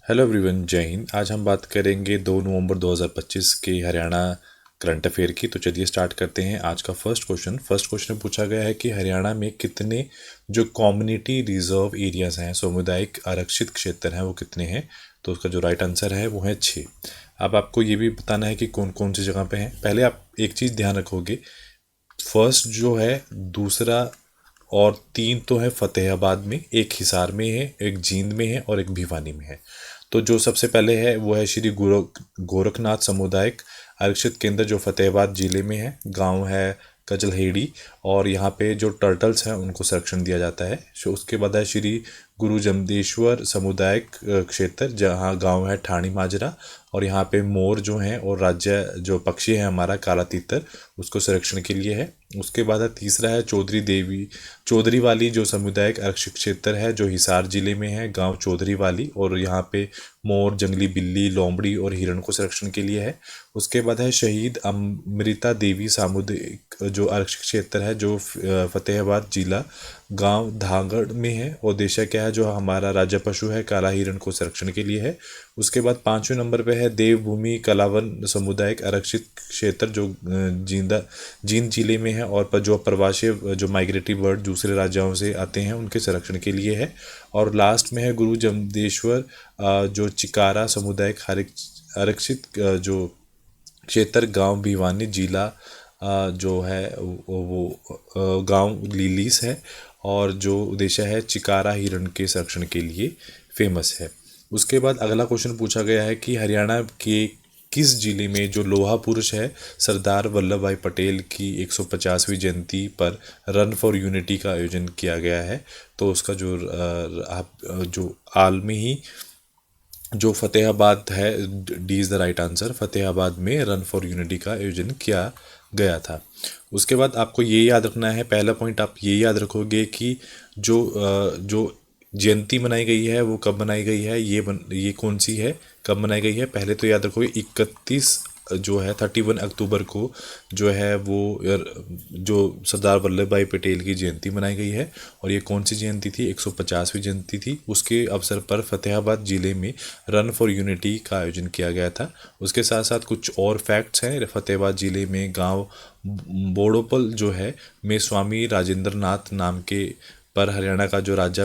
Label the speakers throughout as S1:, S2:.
S1: Hello everyone, जय हिंद। आज हम बात करेंगे 2 नवंबर 2025 के हरियाणा करंट अफेयर की। तो चलिए स्टार्ट करते हैं। आज का फर्स्ट क्वेश्चन पूछा गया है कि हरियाणा में कितने जो कम्युनिटी रिजर्व एरियाज हैं, सामुदायिक आरक्षित क्षेत्र हैं, वो कितने हैं। तो उसका जो राइट आंसर है वो है 6। अब आपको ये भी बताना है कि कौन कौन सी जगह पे हैं। पहले आप एक चीज़ ध्यान रखोगे, फर्स्ट जो है, दूसरा और तीन तो है फतेहाबाद में, एक हिसार में है, एक जींद में है और एक भिवानी में है। तो जो सबसे पहले है वो है श्री गोरखनाथ सामुदायिक आरक्षित केंद्र, जो फतेहाबाद जिले में है। गांव है कचलहेड़ी, और यहाँ पे जो टर्टल्स हैं उनको संरक्षण दिया जाता है। उसके बाद है श्री गुरु जमदेश्वर सामुदायिक क्षेत्र, जहाँ गांव है ठाणी माजरा, और यहाँ पे मोर जो हैं और राज्य जो पक्षी है हमारा काला तीतर, उसको संरक्षण के लिए है। उसके बाद है तीसरा है चौधरी वाली जो सामुदायिक आरक्षित क्षेत्र है, जो हिसार जिले में है, गांव चौधरी वाली, और यहाँ पे मोर, जंगली बिल्ली, लोमड़ी और हिरण को संरक्षण के लिए है। उसके बाद है शहीद अमृता देवी सामुदायिक जो आरक्षित क्षेत्र है, जो फतेहाबाद जिला गांव धागड़ में है। और उद्देश्य क्या है, जो हमारा राज्य पशु है काला हिरण को संरक्षण के लिए है। उसके बाद 5वें नंबर पे है देवभूमि कलावन सामुदायिक आरक्षित क्षेत्र, जो जींद जिले में है, और पर जो प्रवासी जो माइग्रेटरी बर्ड दूसरे राज्यों से आते हैं उनके संरक्षण के लिए है। और लास्ट में है गुरु जमदेश्वर जो चिकारा सामुदायिक आरक्षित जो क्षेत्र, गांव भिवानी जिला जो है वो गांव लीलीस है, और जो उद्देश्य है चिकारा हिरण के संरक्षण के लिए फेमस है। उसके बाद अगला क्वेश्चन पूछा गया है कि हरियाणा के किस जिले में जो लोहा पुरुष है सरदार वल्लभ भाई पटेल की 150वीं जयंती पर रन फॉर यूनिटी का आयोजन किया गया है। तो उसका जो आलमी ही जो फतेहाबाद है, D is the right answer. Fatehabad में रन फॉर यूनिटी का आयोजन किया गया था। उसके बाद आपको ये याद रखना है, पहला पॉइंट आप ये याद रखोगे कि जो जयंती मनाई गई है वो कब मनाई गई है, ये कौन सी है, कब मनाई गई है। पहले तो याद रखोगे 31 जो है 31 अक्टूबर को जो है वो जो सरदार वल्लभ भाई पटेल की जयंती मनाई गई है। और ये कौन सी जयंती थी, 150वीं जयंती थी। उसके अवसर पर फतेहाबाद जिले में रन फॉर यूनिटी का आयोजन किया गया था। उसके साथ साथ कुछ और फैक्ट्स हैं। फतेहाबाद जिले में गांव बोड़ोपल जो है में स्वामी राजेंद्र नाथ नाम के पर हरियाणा का जो राज्य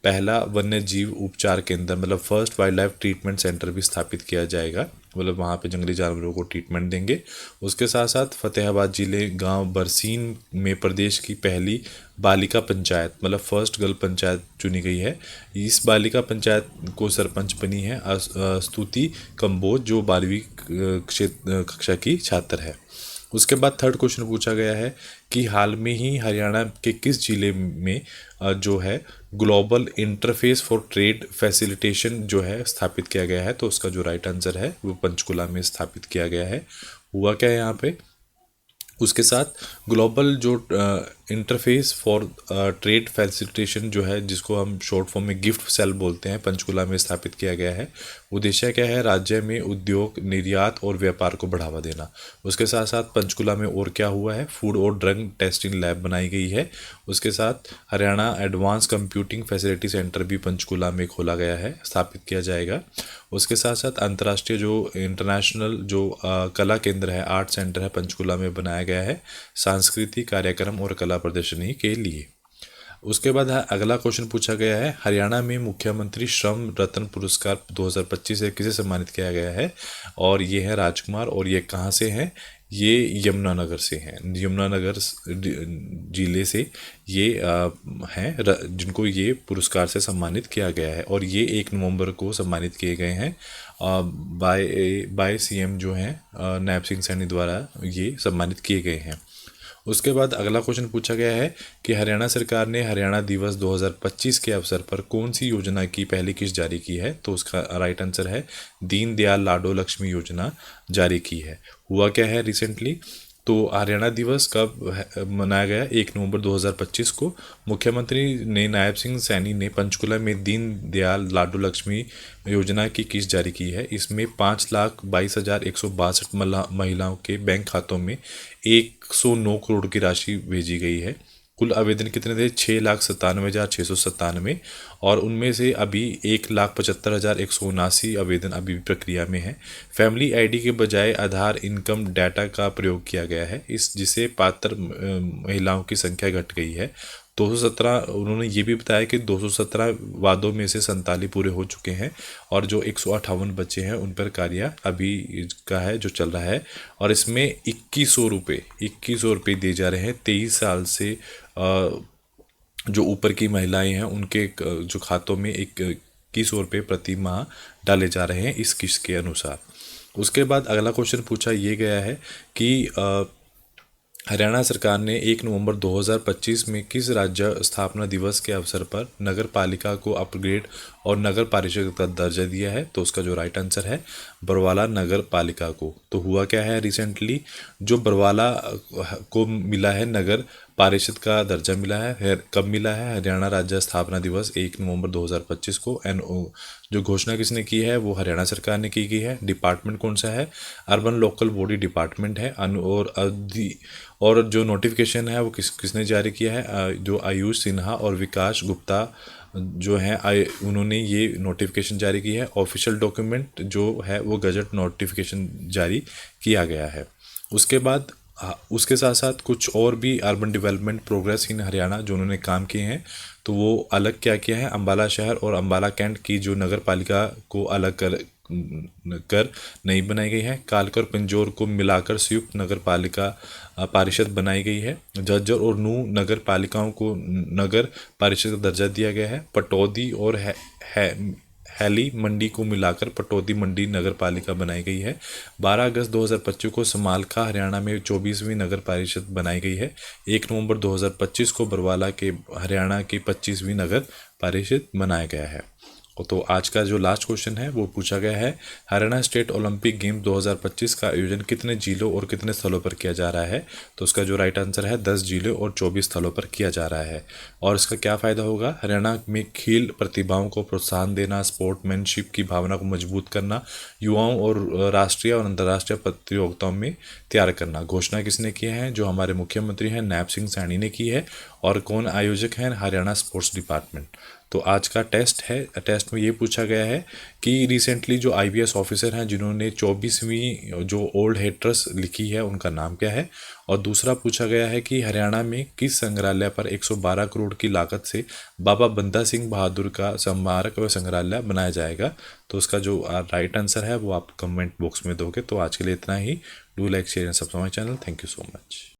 S1: पहला वन्य जीव उपचार केंद्र, मतलब first wild life treatment centre भी स्थापित किया जाएगा। मतलब वहाँ पे जंगली जानवरों को ट्रीटमेंट देंगे। उसके साथ साथ फतेहाबाद जिले गांव बरसीन में प्रदेश की पहली बालिका पंचायत, मतलब फर्स्ट गर्ल पंचायत चुनी गई है। इस बालिका पंचायत को सरपंच बनी है स्तुति कंबोज, जो 12वीं कक्षा की छात्र है। उसके बाद थर्ड क्वेश्चन पूछा गया है कि हाल में ही हरियाणा के किस जिले में जो है global interface for trade facilitation जो है स्थापित किया गया है। तो उसका जो राइट आंसर है वो पंचकुला में स्थापित किया गया है। हुआ क्या है यहाँ पे, उसके साथ ग्लोबल जो इंटरफेस फॉर ट्रेड फैसिलिटेशन जो है, जिसको हम शॉर्ट फॉर्म में गिफ्ट सेल बोलते हैं, पंचकुला में स्थापित किया गया है। उद्देश्य क्या है, राज्य में उद्योग, निर्यात और व्यापार को बढ़ावा देना। उसके साथ साथ पंचकुला में और क्या हुआ है, फूड और ड्रग टेस्टिंग लैब बनाई गई है। उसके साथ Haryana advance computing facility centre भी पंचकुला में खोला गया है, स्थापित किया जाएगा। उसके साथ साथ अंतर्राष्ट्रीय जो इंटरनेशनल जो कला केंद्र है, आर्ट सेंटर है, पंचकुला में बनाया गया है सांस्कृतिक कार्यक्रम और कला प्रदर्शनी के लिए। उसके बाद अगला क्वेश्चन पूछा गया है, हरियाणा में मुख्यमंत्री श्रम रत्न पुरस्कार 2025 से किसे सम्मानित किया गया है। और ये है राजकुमार, और ये कहाँ से हैं, ये यमुनानगर से हैं। यमुनानगर जिले से ये हैं जिनको ये पुरस्कार से सम्मानित किया गया है। और ये 1 नवंबर को सम्मानित किए गए हैं बाय सीएम जो हैं नायब सिंह सैनी द्वारा ये सम्मानित किए गए हैं। उसके बाद अगला क्वेश्चन पूछा गया है कि हरियाणा सरकार ने हरियाणा दिवस 2025 के अवसर पर कौन सी योजना की पहली किस्त जारी की है। तो उसका राइट आंसर है दीन दयाल लाडो लक्ष्मी योजना जारी की है। हुआ क्या है रिसेंटली, तो हरियाणा दिवस कब मनाया गया, 1 नवंबर 2025 को। मुख्यमंत्री ने नायब सिंह सैनी ने पंचकुला में दीन दयाल लाडो लक्ष्मी योजना की किस्त जारी की है। इसमें 5,22,162 महिलाओं के बैंक खातों में 109 करोड़ की राशि भेजी गई है। कुल आवेदन कितने थे? 6,97,697। और उनमें से अभी 1,75,179 आवेदन अभी भी प्रक्रिया में है। फैमिली आईडी के बजाय आधार इनकम डाटा का प्रयोग किया गया है, इस जिसे पात्र महिलाओं की संख्या घट गई है। 217, उन्होंने ये भी बताया कि 217 वादों में से 47 पूरे हो चुके हैं और जो 158 बच्चे हैं उन पर कार्य अभी का है जो चल रहा है। और इसमें 2100 रुपये दिए जा रहे हैं 23 साल से जो ऊपर की महिलाएं हैं उनके जो खातों में 2100 रुपये प्रति माह डाले जा रहे हैं इस किस्त के अनुसार। उसके बाद अगला क्वेश्चन पूछा ये गया है कि हरियाणा सरकार ने 1 नवंबर 2025 में किस राज्य स्थापना दिवस के अवसर पर नगर पालिका को अपग्रेड और नगर पारिषद का दर्जा दिया है? तो उसका जो राइट आंसर है बरवाला नगर पालिका को। तो हुआ क्या है, रिसेंटली जो बरवाला को मिला है नगर पारिषद का दर्जा मिला है। कब मिला है? हरियाणा राज्य स्थापना दिवस 1 नवंबर 2025 को। जो घोषणा किसने की है वो हरियाणा सरकार ने की गई है। डिपार्टमेंट कौन सा है? अर्बन लोकल बॉडी डिपार्टमेंट है। और जो नोटिफिकेशन है वो किसने जारी किया है? जो आयुष सिन्हा और विकास गुप्ता जो हैं उन्होंने ये नोटिफिकेशन जारी की है। ऑफिशियल डॉक्यूमेंट जो है वो गजट नोटिफिकेशन जारी किया गया है। उसके बाद उसके साथ साथ कुछ और भी urban development progress in Haryana जो उन्होंने काम किए हैं, तो वो अलग क्या किया है? अम्बाला शहर और अम्बाला कैंट की जो नगर पालिका को अलग कर नई बनाई गई है। कालका और पिंजौर को मिलाकर संयुक्त नगर पालिका पारिषद बनाई गई है। झज्जर और नूंह नगर पालिकाओं को नगर पारिषद का दर्जा दिया गया है। पटौदी और हैली मंडी को मिलाकर पटौदी मंडी नगर पालिका बनाई गई है। 12 अगस्त 2025 को समालखा हरियाणा में 24वीं नगर पारिषद बनाई गई है। 1 नवंबर 2025 को बरवाला के हरियाणा की 25वीं नगर पारिषद बनाया गया है। तो आज का जो लास्ट क्वेश्चन है वो पूछा गया है, हरियाणा स्टेट ओलंपिक गेम 2025 का आयोजन कितने जिलों और कितने स्थलों पर किया जा रहा है? तो उसका जो राइट आंसर है 10 जिलों और 24 स्थलों पर किया जा रहा है। और इसका क्या फ़ायदा होगा? हरियाणा में खेल प्रतिभाओं को प्रोत्साहन देना, स्पोर्ट्समैनशिप की भावना को मजबूत करना, युवाओं और राष्ट्रीय और अंतर्राष्ट्रीय प्रतियोगिताओं में तैयार करना। घोषणा किसने की है? जो हमारे मुख्यमंत्री हैं नैब सिंह सैनी ने की है। और कौन आयोजक हैं? Haryana sports department. तो आज का टेस्ट है, टेस्ट में ये पूछा गया है कि रिसेंटली जो आईपीएस ऑफिसर हैं जिन्होंने 24वीं जो ओल्ड हेटर्स लिखी है उनका नाम क्या है? और दूसरा पूछा गया है कि हरियाणा में किस संग्रहालय पर 112 करोड़ की लागत से बाबा बंदा सिंह बहादुर का स्मारक व संग्रहालय बनाया जाएगा? तो उसका जो राइट आंसर है वो आप कमेंट बॉक्स में दोगे। तो आज के लिए इतना ही। Do like share and subscribe my channel. Thank you so much.